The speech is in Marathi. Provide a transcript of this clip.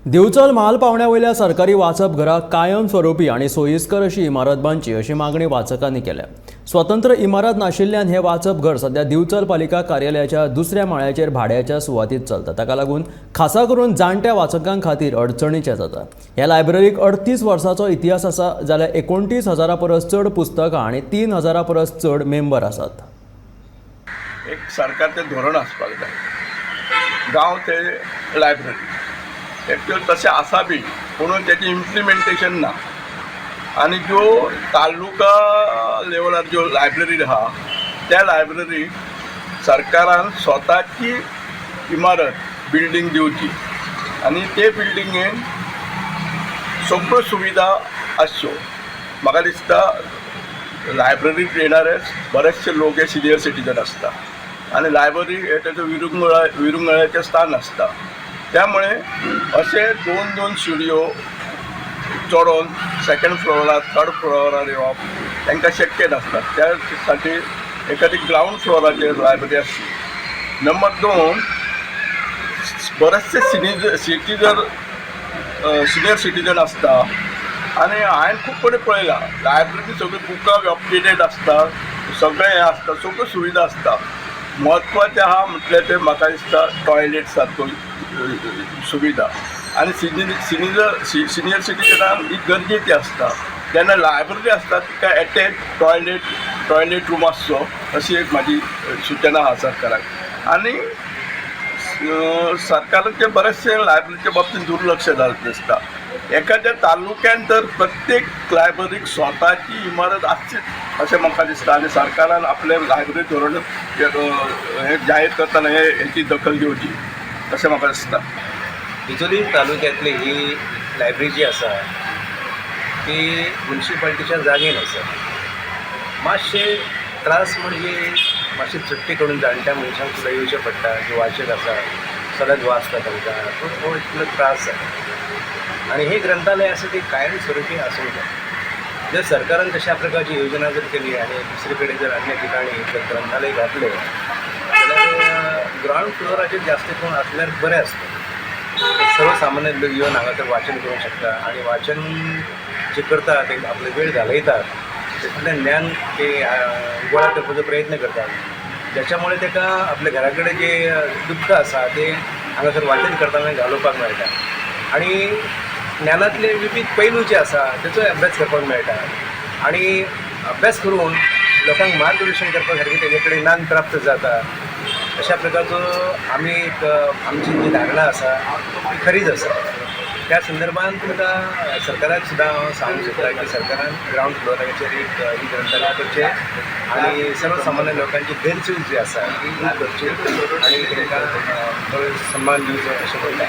दिवचल म्हाल पावण्यावयल्या सरकारी वाचप घरां कायमस्वरूपी आणि सोयीस्कर अशी इमारत बांदची अशी मागणी वाचकांनी केल्या। स्वतंत्र इमारत नाशिल्ल्यान हे वाचप घर सध्या दिवचल पालिका कार्यालयाच्या दुसऱ्या माळ्याचेर भाड्याच्या सुवातीत चलता। ताका लागून खासा करून जाणट्या वाचकां खातीर अडचणीचें जाता। ह्या लायब्ररीक 38 वर्सांचो इतिहास आसा, जाल्यार 29,000 परस चड पुस्तकां आणि 3,000 परस चड मेंबर आसात। एक सरकारचे धोरण आसपाक जाय। गांव ते लायब्ररी एक्चुअल तशें आसा बी, पूण तेजें इम्प्लिमेंटेशन ना। आनी ज्यो तालुका लेवलार ज्यो लायब्ररी आहा त्या लायब्ररीक सरकारान स्वताची इमारत बिल्डींग दिवची आनी ते बिल्डिंगेन सगळ्यो सुविधा आसच्यो। म्हाका दिसता लायब्ररीक येणारे बरेचशे लोक हे सिनियर सिटीजन आसता आनी लायब्ररी हे तेजो विरुंगळ्याचें स्थान आसता। त्यामुळे असे दोन शिडयो चडोवन सेकंड फ्लोरार थर्ड फ्लोरार येवप तांकां शक्य नासता। त्या साठी एखादी ग्राउंड फ्लोराचेर लायब्ररी आसची। नंबर 2, बरेचशे सिनियर सिटीजन आसता आनी हांवें खूब कडेन पळयलां लायब्ररी सगळी बुकां अपडेटेड आसता, सगळें हें आसता, सगळ्यो सुविधा आसता। म्हत्वाचें आहा म्हटल्यार तें म्हाका दिसता टॉयलेट सारको सुविधा आनी सिनियर सिटीजनांक ही गरजेची आसता। जेन्ना लायब्ररी आसता तिका एटॅच टॉयलेट रूम आसचो अशी एक म्हाजी सूचना आहा सरकाराक। आनी सरकाराचे बरेचशे लायब्ररीच्या बाबतींत दुर्लक्ष जाल्लें दिसता। एखाद्या तालुक्यान तर प्रत्येक लायब्ररीक स्वताची इमारत आसचीच अशें म्हाका दिसता आनी सरकारान आपले लायब्ररी धोरण हे जाहीर करतना हेची दखल घेवची अशें म्हाका दिसता। बिचोली तालुक्यांतली ही लायब्ररी जी आसा ती म्युनिसिपालिटीच्या जागेन आसा। मातशे त्रास म्हणजे मातशी चुट्टी करून जाणट्या मनशांक सुद्दां येवचें पडटा, जे वाचक आसा सदांच वाचता तांकां तो इतलो त्रास जाता। आणि हे ग्रंथालय असं ते कायमस्वरूपी असूंक जाय। जर सरकारान तशा प्रकारची योजना जर केली आणि दुसरीकडे जर अन्य ठिकाणी जर ग्रंथालय घातले जाल्यार ग्राउंड फ्लोराचेर जास्त करून असल्यार बरें आसता। सर्वसामान्य लोक येवन हांगासर वाचन करूंक शकता आणि वाचन जे करता ते आपले वेळ घालयतात, तेतूंतल्यान ज्ञान ते गोळा करपाचो प्रयत्न करतात, ज्याच्यामुळे ताका आपल्या घरा कडेन जे दुख्ख आसा ते हांगासर वाचन करतना घालोवपाक मेळटा आणि ज्ञानातले विविध पैलू जे आसा तेचोय अभ्यास करपाक मेळटा आणि अभ्यास करून लोकांक मार्गदर्शन करपा सारकें तेजे कडेन ज्ञान प्राप्त जाता। अशा प्रकारचो आमी आमची जी धारणा आसा ती खरीच आसा। त्या संदर्भात तुमकां सरकाराक सुद्दां हांव सांगूंक सोदता की सरकारान ग्राउंड फ्लोराचेर एक ही ग्रंथालय करचें आनी सर्वसामान्य लोकांची गरजो जी आसा ती करची आनी तांकां सन्मान दिवचो अशें म्हणटा।